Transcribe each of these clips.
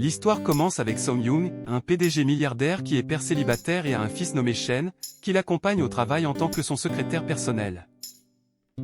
L'histoire commence avec Song Young, un PDG milliardaire qui est père célibataire et a un fils nommé Shen, qui l'accompagne au travail en tant que son secrétaire personnel.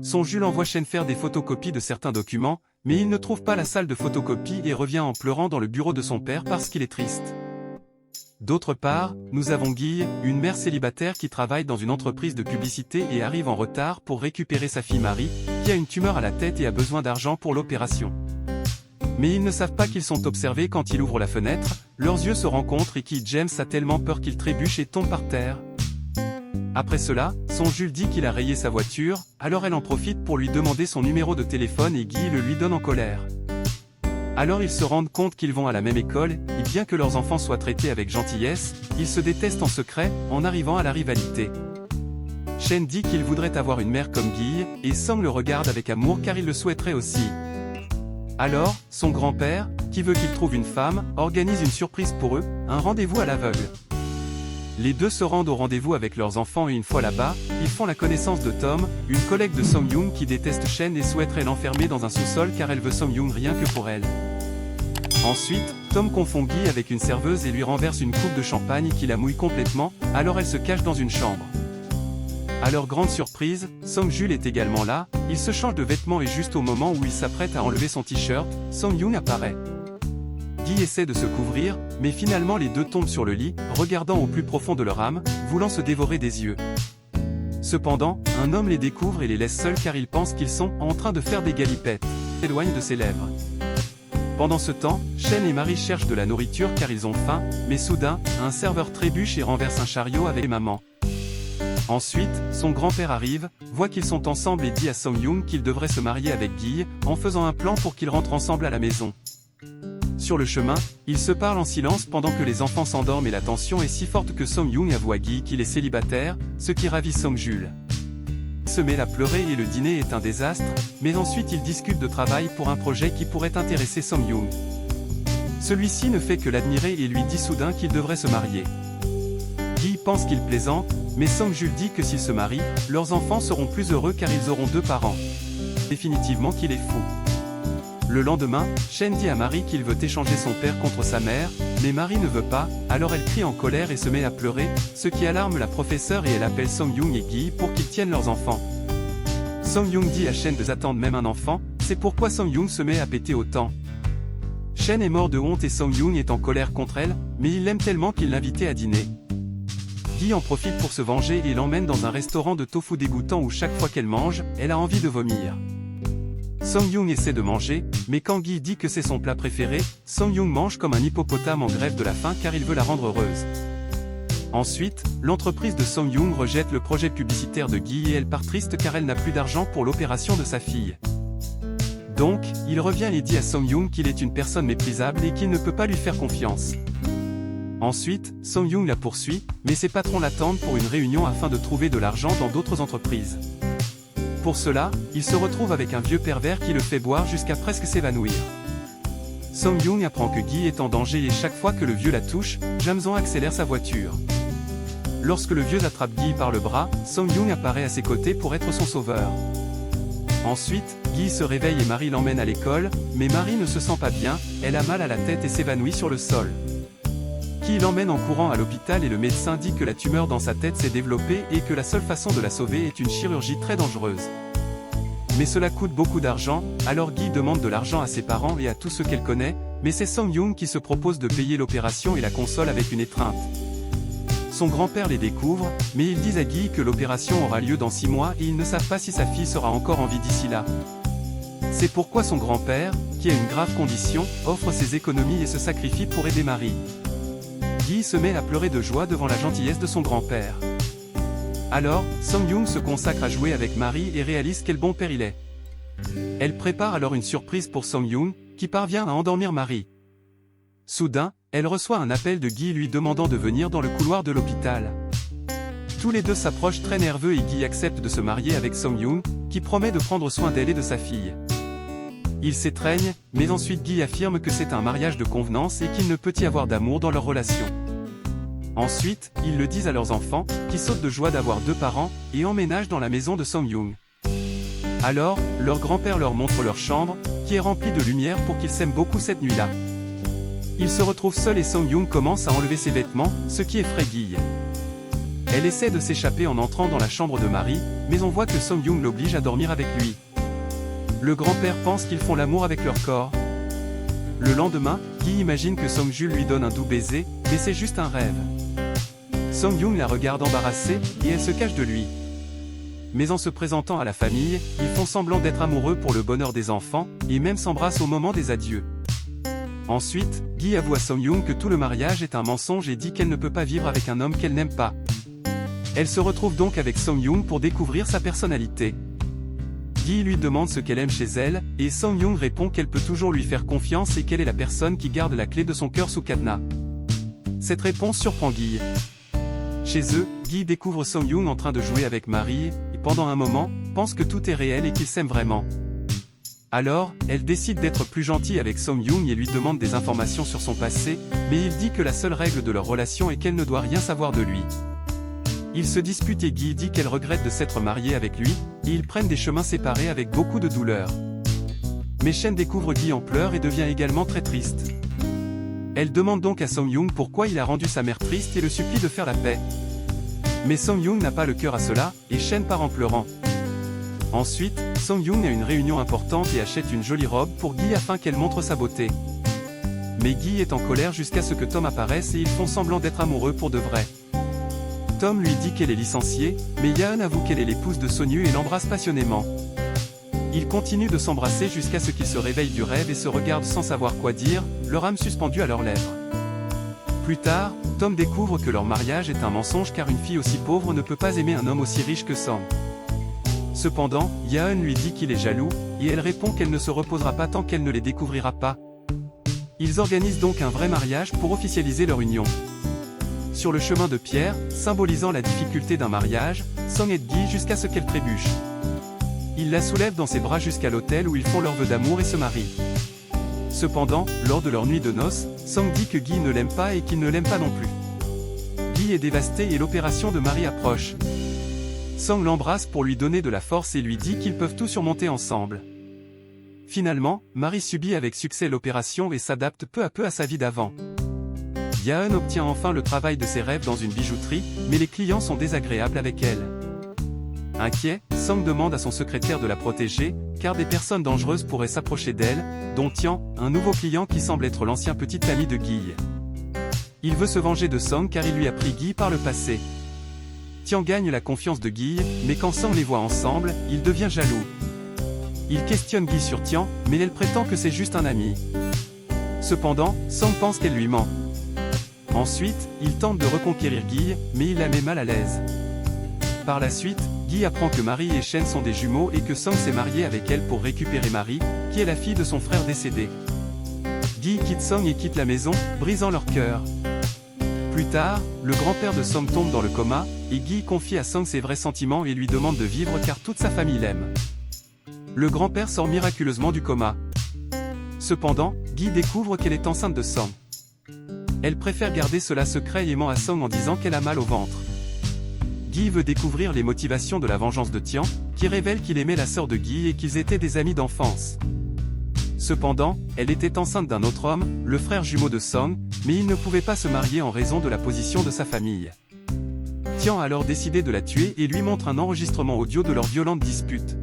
Son Jules envoie Shen faire des photocopies de certains documents, mais il ne trouve pas la salle de photocopie et revient en pleurant dans le bureau de son père parce qu'il est triste. D'autre part, nous avons Guy, une mère célibataire qui travaille dans une entreprise de publicité et arrive en retard pour récupérer sa fille Marie, qui a une tumeur à la tête et a besoin d'argent pour l'opération. Mais ils ne savent pas qu'ils sont observés quand il ouvre la fenêtre, leurs yeux se rencontrent et Guy James a tellement peur qu'il trébuche et tombe par terre. Après cela, son Jules dit qu'il a rayé sa voiture, alors elle en profite pour lui demander son numéro de téléphone et Guy le lui donne en colère. Alors ils se rendent compte qu'ils vont à la même école, et bien que leurs enfants soient traités avec gentillesse, ils se détestent en secret, en arrivant à la rivalité. Shen dit qu'il voudrait avoir une mère comme Guy, et Song le regarde avec amour car il le souhaiterait aussi. Alors, son grand-père, qui veut qu'il trouve une femme, organise une surprise pour eux, un rendez-vous à l'aveugle. Les deux se rendent au rendez-vous avec leurs enfants et une fois là-bas, ils font la connaissance de Tom, une collègue de Song Young qui déteste Shen et souhaiterait l'enfermer dans un sous-sol car elle veut Song Young rien que pour elle. Ensuite, Tom confond Guy avec une serveuse et lui renverse une coupe de champagne qui la mouille complètement, alors elle se cache dans une chambre. À leur grande surprise, Song Jules est également là, il se change de vêtements et juste au moment où il s'apprête à enlever son t-shirt, Song Young apparaît. Guy essaie de se couvrir, mais finalement les deux tombent sur le lit, regardant au plus profond de leur âme, voulant se dévorer des yeux. Cependant, un homme les découvre et les laisse seuls car ils pensent qu'ils sont en train de faire des galipettes, s'éloigne de ses lèvres. Pendant ce temps, Shen et Marie cherchent de la nourriture car ils ont faim, mais soudain, un serveur trébuche et renverse un chariot avec maman. Ensuite, son grand-père arrive, voit qu'ils sont ensemble et dit à Song Young qu'il devrait se marier avec Guy, en faisant un plan pour qu'ils rentrent ensemble à la maison. Sur le chemin, ils se parlent en silence pendant que les enfants s'endorment et la tension est si forte que Song Young avoue à Guy qu'il est célibataire, ce qui ravit Song Jules. Il se met à pleurer et le dîner est un désastre, mais ensuite ils discutent de travail pour un projet qui pourrait intéresser Song Young. Celui-ci ne fait que l'admirer et lui dit soudain qu'il devrait se marier. Guy pense qu'il plaisante, mais Song Jules dit que s'ils se marient, leurs enfants seront plus heureux car ils auront 2 parents. Définitivement qu'il est fou. Le lendemain, Shen dit à Marie qu'il veut échanger son père contre sa mère, mais Marie ne veut pas, alors elle crie en colère et se met à pleurer, ce qui alarme la professeure et elle appelle Song Young et Guy pour qu'ils tiennent leurs enfants. Song Young dit à Shen d'attendre même un enfant, c'est pourquoi Song Young se met à péter autant. Shen est mort de honte et Song Young est en colère contre elle, mais il l'aime tellement qu'il l'invitait à dîner. Guy en profite pour se venger et l'emmène dans un restaurant de tofu dégoûtant où chaque fois qu'elle mange, elle a envie de vomir. Song Young essaie de manger, mais quand Guy dit que c'est son plat préféré, Song Young mange comme un hippopotame en grève de la faim car il veut la rendre heureuse. Ensuite, l'entreprise de Song Young rejette le projet publicitaire de Guy et elle part triste car elle n'a plus d'argent pour l'opération de sa fille. Donc, il revient et dit à Song Young qu'il est une personne méprisable et qu'il ne peut pas lui faire confiance. Ensuite, Song Young la poursuit, mais ses patrons l'attendent pour une réunion afin de trouver de l'argent dans d'autres entreprises. Pour cela, il se retrouve avec un vieux pervers qui le fait boire jusqu'à presque s'évanouir. Song Young apprend que Guy est en danger et chaque fois que le vieux la touche, Jameson accélère sa voiture. Lorsque le vieux attrape Guy par le bras, Song Young apparaît à ses côtés pour être son sauveur. Ensuite, Guy se réveille et Marie l'emmène à l'école, mais Marie ne se sent pas bien, elle a mal à la tête et s'évanouit sur le sol. Guy l'emmène en courant à l'hôpital et le médecin dit que la tumeur dans sa tête s'est développée et que la seule façon de la sauver est une chirurgie très dangereuse. Mais cela coûte beaucoup d'argent, alors Guy demande de l'argent à ses parents et à tous ceux qu'elle connaît, mais c'est Song Young qui se propose de payer l'opération et la console avec une étreinte. Son grand-père les découvre, mais ils disent à Guy que l'opération aura lieu dans 6 mois et ils ne savent pas si sa fille sera encore en vie d'ici là. C'est pourquoi son grand-père, qui a une grave condition, offre ses économies et se sacrifie pour aider Marie. Guy se met à pleurer de joie devant la gentillesse de son grand-père. Alors, Song Young se consacre à jouer avec Marie et réalise quel bon père il est. Elle prépare alors une surprise pour Song Young, qui parvient à endormir Marie. Soudain, elle reçoit un appel de Guy lui demandant de venir dans le couloir de l'hôpital. Tous les deux s'approchent très nerveux et Guy accepte de se marier avec Song Young, qui promet de prendre soin d'elle et de sa fille. Ils s'étreignent, mais ensuite Guy affirme que c'est un mariage de convenance et qu'il ne peut y avoir d'amour dans leur relation. Ensuite, ils le disent à leurs enfants, qui sautent de joie d'avoir 2 parents, et emménagent dans la maison de Song Young. Alors, leur grand-père leur montre leur chambre, qui est remplie de lumière pour qu'ils s'aiment beaucoup cette nuit-là. Il se retrouve seul et Song-young commence à enlever ses vêtements, ce qui effraie Gi. Elle essaie de s'échapper en entrant dans la chambre de Marie, mais on voit que Song-young l'oblige à dormir avec lui. Le grand-père pense qu'ils font l'amour avec leur corps. Le lendemain, Gi imagine que Song-jul lui donne un doux baiser, mais c'est juste un rêve. Song-young la regarde embarrassée, et elle se cache de lui. Mais en se présentant à la famille, ils font semblant d'être amoureux pour le bonheur des enfants, et même s'embrassent au moment des adieux. Ensuite, Gi avoue à Song-young que tout le mariage est un mensonge et dit qu'elle ne peut pas vivre avec un homme qu'elle n'aime pas. Elle se retrouve donc avec Song-young pour découvrir sa personnalité. Gi lui demande ce qu'elle aime chez elle, et Song-young répond qu'elle peut toujours lui faire confiance et qu'elle est la personne qui garde la clé de son cœur sous cadenas. Cette réponse surprend Gi. Chez eux, Gi découvre Song-young en train de jouer avec Marie, et pendant un moment, pense que tout est réel et qu'ils s'aiment vraiment. Alors, elle décide d'être plus gentille avec Song-young et lui demande des informations sur son passé, mais il dit que la seule règle de leur relation est qu'elle ne doit rien savoir de lui. Ils se disputent et Gi dit qu'elle regrette de s'être mariée avec lui, et ils prennent des chemins séparés avec beaucoup de douleur. Mais Shen découvre Gi en pleurs et devient également très triste. Elle demande donc à Song-young pourquoi il a rendu sa mère triste et le supplie de faire la paix. Mais Song-young n'a pas le cœur à cela, et Shen part en pleurant. Ensuite, Song-young a une réunion importante et achète une jolie robe pour Gi afin qu'elle montre sa beauté. Mais Gi est en colère jusqu'à ce que Tom apparaisse et ils font semblant d'être amoureux pour de vrai. Tom lui dit qu'elle est licenciée, mais Yeon avoue qu'elle est l'épouse de Sonyu et l'embrasse passionnément. Ils continuent de s'embrasser jusqu'à ce qu'ils se réveillent du rêve et se regardent sans savoir quoi dire, leur âme suspendue à leurs lèvres. Plus tard, Tom découvre que leur mariage est un mensonge car une fille aussi pauvre ne peut pas aimer un homme aussi riche que Song. Cependant, Yeon lui dit qu'il est jaloux, et elle répond qu'elle ne se reposera pas tant qu'elle ne les découvrira pas. Ils organisent donc un vrai mariage pour officialiser leur union. Sur le chemin de pierre, symbolisant la difficulté d'un mariage, Song aide Gi jusqu'à ce qu'elle trébuche. Il la soulève dans ses bras jusqu'à l'hôtel où ils font leur vœu d'amour et se marient. Cependant, lors de leur nuit de noces, Song dit que Gi ne l'aime pas et qu'il ne l'aime pas non plus. Gi est dévasté et l'opération de Marie approche. Song l'embrasse pour lui donner de la force et lui dit qu'ils peuvent tout surmonter ensemble. Finalement, Marie subit avec succès l'opération et s'adapte peu à peu à sa vie d'avant. Yeon obtient enfin le travail de ses rêves dans une bijouterie, mais les clients sont désagréables avec elle. Inquiet, Song demande à son secrétaire de la protéger, car des personnes dangereuses pourraient s'approcher d'elle, dont Tian, un nouveau client qui semble être l'ancien petit ami de Gi. Il veut se venger de Song car il lui a pris Gi par le passé. Tian gagne la confiance de Gi, mais quand Song les voit ensemble, il devient jaloux. Il questionne Gi sur Tian, mais elle prétend que c'est juste un ami. Cependant, Song pense qu'elle lui ment. Ensuite, il tente de reconquérir Gi, mais il la met mal à l'aise. Par la suite, Gi apprend que Marie et Shen sont des jumeaux et que Song s'est marié avec elle pour récupérer Marie, qui est la fille de son frère décédé. Gi quitte Song et quitte la maison, brisant leur cœur. Plus tard, le grand-père de Song tombe dans le coma, et Gi confie à Song ses vrais sentiments et lui demande de vivre car toute sa famille l'aime. Le grand-père sort miraculeusement du coma. Cependant, Gi découvre qu'elle est enceinte de Song. Elle préfère garder cela secret et ment à Song en disant qu'elle a mal au ventre. Gi veut découvrir les motivations de la vengeance de Tian, qui révèle qu'il aimait la sœur de Gi et qu'ils étaient des amis d'enfance. Cependant, elle était enceinte d'un autre homme, le frère jumeau de Song, mais il ne pouvait pas se marier en raison de la position de sa famille. Tian a alors décidé de la tuer et lui montre un enregistrement audio de leur violente dispute.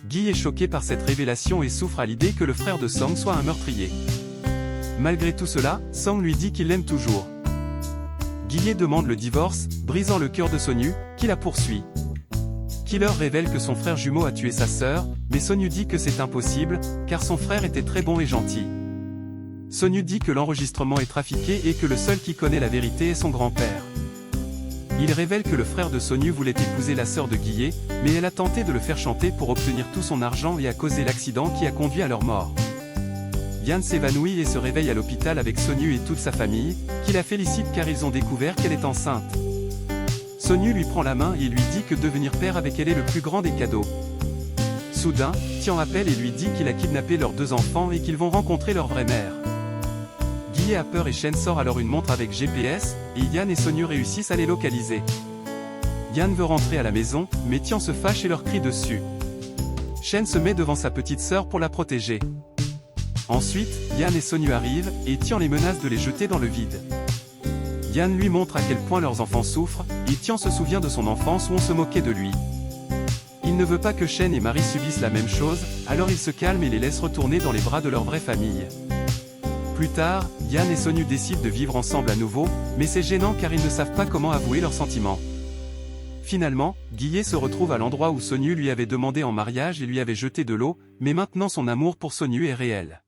Gi est choqué par cette révélation et souffre à l'idée que le frère de Song soit un meurtrier. Malgré tout cela, Song lui dit qu'il l'aime toujours. Gi demande le divorce, brisant le cœur de Sonyu, qui la poursuit. Killer révèle que son frère jumeau a tué sa sœur, mais Sonyu dit que c'est impossible, car son frère était très bon et gentil. Sonyu dit que l'enregistrement est trafiqué et que le seul qui connaît la vérité est son grand-père. Il révèle que le frère de Sonyu voulait épouser la sœur de Gi, mais elle a tenté de le faire chanter pour obtenir tout son argent et a causé l'accident qui a conduit à leur mort. Yan s'évanouit et se réveille à l'hôpital avec Sonyu et toute sa famille, qui la félicitent car ils ont découvert qu'elle est enceinte. Sonyu lui prend la main et lui dit que devenir père avec elle est le plus grand des cadeaux. Soudain, Tian appelle et lui dit qu'il a kidnappé leurs deux enfants et qu'ils vont rencontrer leur vraie mère. Gi a peur et Shen sort alors une montre avec GPS, et Yan et Sonyu réussissent à les localiser. Yan veut rentrer à la maison, mais Tian se fâche et leur crie dessus. Shen se met devant sa petite sœur pour la protéger. Ensuite, Yann et Sonyu arrivent, et Tian les menace de les jeter dans le vide. Yann lui montre à quel point leurs enfants souffrent, et Tian se souvient de son enfance où on se moquait de lui. Il ne veut pas que Shen et Marie subissent la même chose, alors il se calme et les laisse retourner dans les bras de leur vraie famille. Plus tard, Yann et Sonyu décident de vivre ensemble à nouveau, mais c'est gênant car ils ne savent pas comment avouer leurs sentiments. Finalement, Guillet se retrouve à l'endroit où Sonyu lui avait demandé en mariage et lui avait jeté de l'eau, mais maintenant son amour pour Sonyu est réel.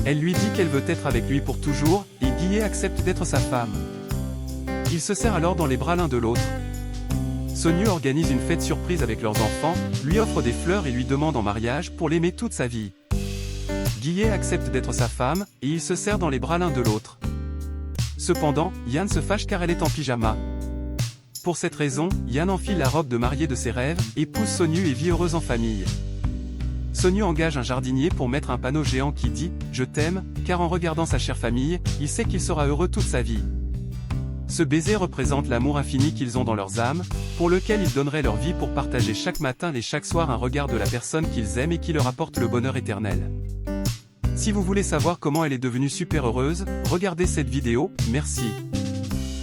Elle lui dit qu'elle veut être avec lui pour toujours, et Guillet accepte d'être sa femme. Ils se serrent alors dans les bras l'un de l'autre. Sonyu organise une fête surprise avec leurs enfants, lui offre des fleurs et lui demande en mariage pour l'aimer toute sa vie. Guillet accepte d'être sa femme, et ils se serrent dans les bras l'un de l'autre. Cependant, Yann se fâche car elle est en pyjama. Pour cette raison, Yann enfile la robe de mariée de ses rêves, épouse Sonyu et vit heureuse en famille. Sonyu engage un jardinier pour mettre un panneau géant qui dit « Je t'aime », car en regardant sa chère famille, il sait qu'il sera heureux toute sa vie. Ce baiser représente l'amour infini qu'ils ont dans leurs âmes, pour lequel ils donneraient leur vie pour partager chaque matin et chaque soir un regard de la personne qu'ils aiment et qui leur apporte le bonheur éternel. Si vous voulez savoir comment elle est devenue super heureuse, regardez cette vidéo, merci.